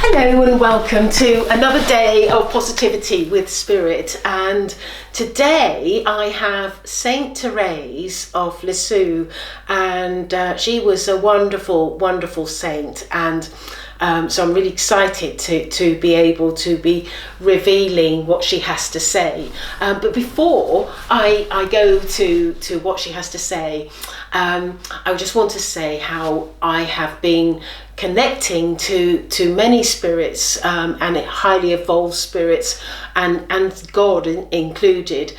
Hello and welcome to another day of Positivity with Spirit, and today I have Saint Therese of Lisieux, and she was a wonderful saint, and so I'm really excited to be able to be revealing what she has to say. But before I go to what she has to say, I just want to say how I have been connecting to many spirits and highly evolved spirits and God included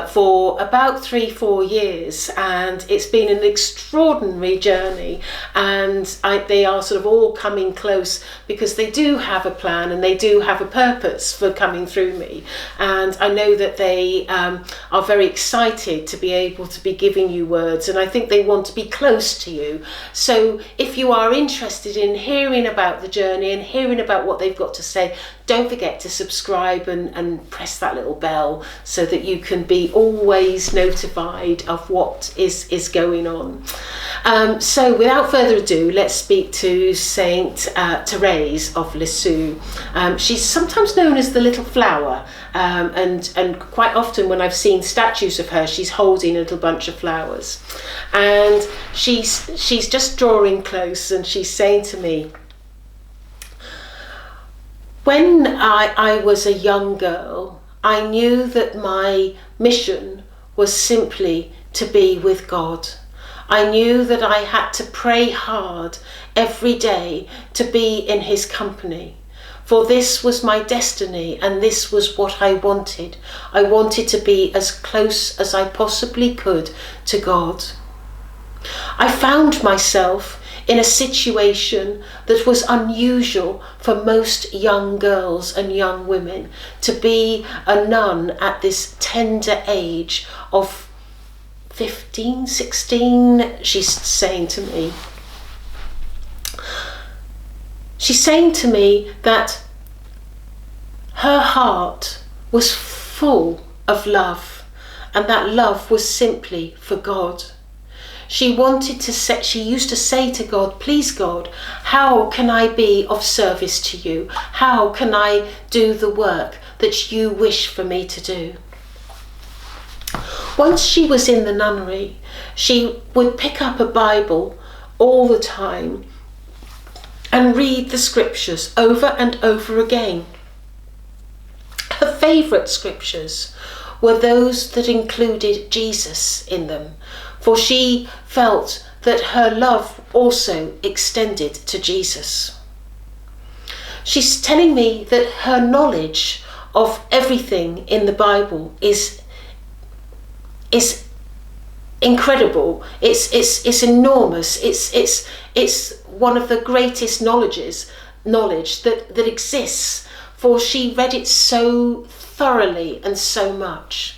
for about 3-4 years, and it's been an extraordinary journey, and they are sort of all coming close because they do have a plan and they do have a purpose for coming through me, and I know that they are very excited to be able to be giving you words, and I think they want to be close to you. So if you are interested in hearing about the journey and hearing about what they've got to say, don't forget to subscribe and press that little bell so that you can be always notified of what is going on. So without further ado, let's speak to Saint Therese of Lisieux. She's sometimes known as the Little Flower, and quite often when I've seen statues of her, she's holding a little bunch of flowers, and she's just drawing close, and she's saying to me, when I was a young girl, I knew that my mission was simply to be with God. I knew that I had to pray hard every day to be in His company, for this was my destiny and this was what I wanted. I wanted to be as close as I possibly could to God. I found myself in a situation that was unusual for most young girls and young women, to be a nun at this tender age of 15, 16, she's saying to me. She's saying to me that her heart was full of love, and that love was simply for God. She wanted to say, she used to say to God, please God, how can I be of service to you? How can I do the work that you wish for me to do? Once she was in the nunnery, she would pick up a Bible all the time and read the scriptures over and over again. Her favourite scriptures were those that included Jesus in them, for she felt that her love also extended to Jesus. She's telling me that her knowledge of everything in the Bible is incredible. It's enormous. It's one of the greatest knowledge that exists, for she read it so thoroughly and so much.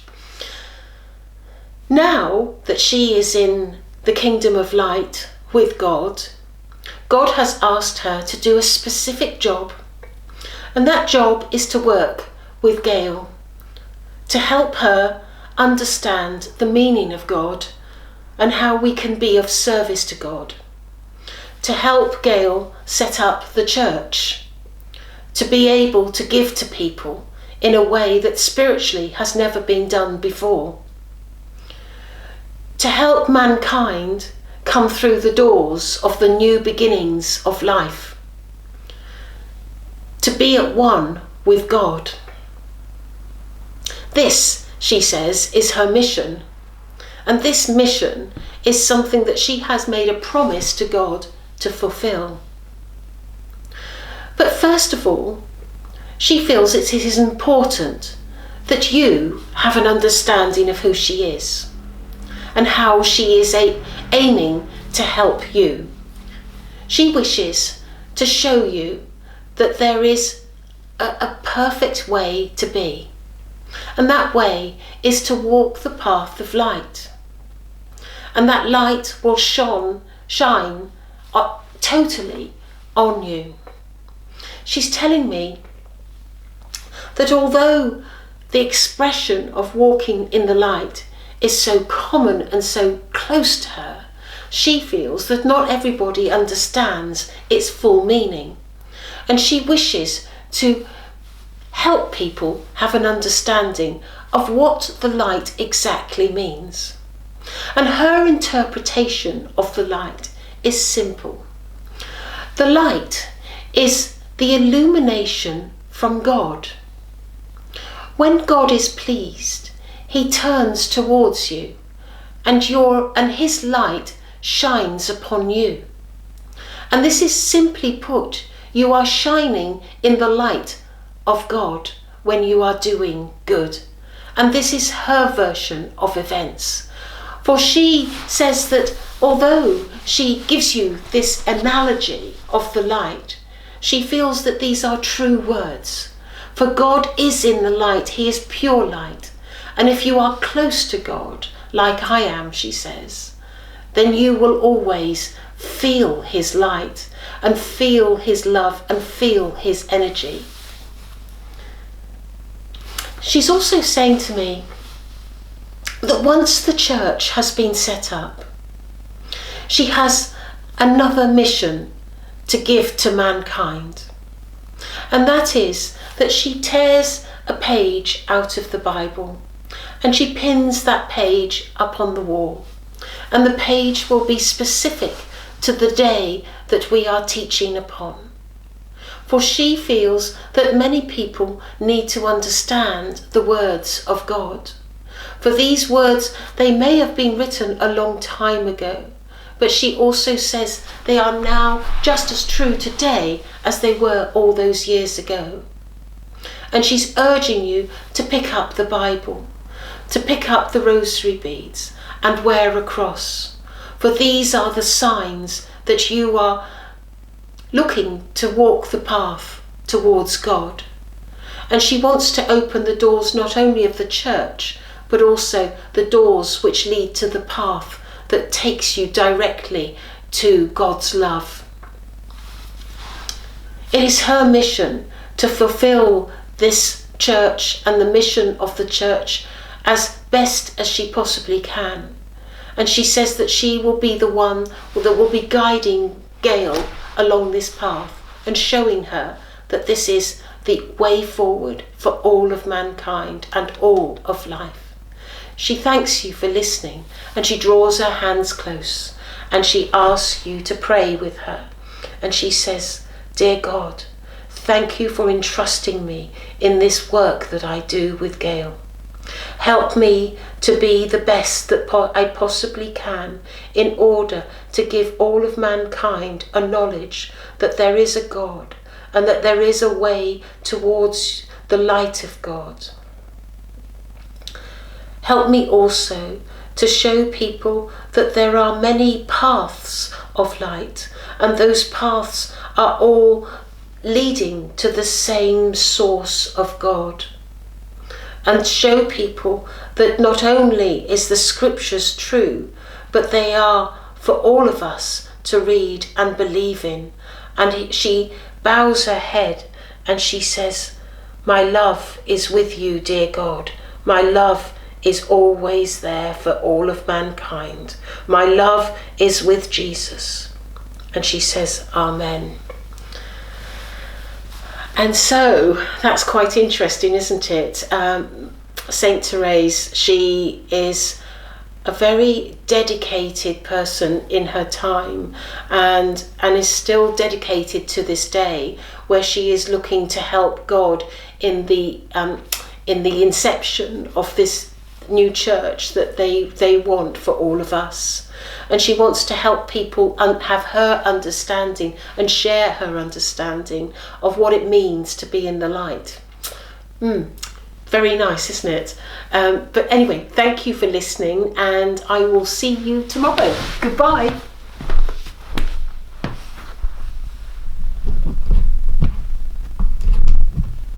Now that she is in the kingdom of light with God, God has asked her to do a specific job, and that job is to work with Gail, to help her understand the meaning of God and how we can be of service to God, to help Gail set up the church, to be able to give to people in a way that spiritually has never been done before, to help mankind come through the doors of the new beginnings of life, to be at one with God. This, she says, is her mission, and this mission is something that she has made a promise to God to fulfill. But first of all, she feels it is important that you have an understanding of who she is and how she is aiming to help you. She wishes to show you that there is a perfect way to be, and that way is to walk the path of light, and that light will shine totally on you. She's telling me that although the expression of walking in the light is so common and so close to her, she feels that not everybody understands its full meaning. and she wishes to help people have an understanding of what the light exactly means. And her interpretation of the light is simple. The light is the illumination from God. When God is pleased, he turns towards you, and his light shines upon you. And this is simply put, you are shining in the light of God when you are doing good. And this is her version of events. For she says that although she gives you this analogy of the light, she feels that these are true words. For God is in the light, he is pure light. And if you are close to God, like I am, she says, then you will always feel his light and feel his love and feel his energy. She's also saying to me that once the church has been set up, she has another mission to give to mankind. And that is that she tears a page out of the Bible and she pins that page up on the wall. And the page will be specific to the day that we are teaching upon. For she feels that many people need to understand the words of God. For these words, they may have been written a long time ago, but she also says they are now just as true today as they were all those years ago. And she's urging you to pick up the Bible, to pick up the rosary beads and wear a cross. For these are the signs that you are looking to walk the path towards God. And she wants to open the doors not only of the church, but also the doors which lead to the path that takes you directly to God's love. It is her mission to fulfill this church and the mission of the church as best as she possibly can. And she says that she will be the one that will be guiding Gail along this path and showing her that this is the way forward for all of mankind and all of life. She thanks you for listening, and she draws her hands close and she asks you to pray with her. And she says, "Dear God, thank you for entrusting me in this work that I do with Gail. Help me to be the best that I possibly can in order to give all of mankind a knowledge that there is a God and that there is a way towards the light of God. Help me also to show people that there are many paths of light, and those paths are all leading to the same source of God. And show people that not only is the scriptures true, but they are for all of us to read and believe in." And she bows her head and she says, "My love is with you, dear God. My love is always there for all of mankind. My love is with Jesus." And she says, "Amen." And so that's quite interesting, isn't it? Saint Therese, she is a very dedicated person in her time and is still dedicated to this day, where she is looking to help God in the inception of this new church that they want for all of us. And she wants to help people have her understanding and share her understanding of what it means to be in the light. Very nice, isn't it? But anyway, thank you for listening, and I will see you tomorrow. Goodbye.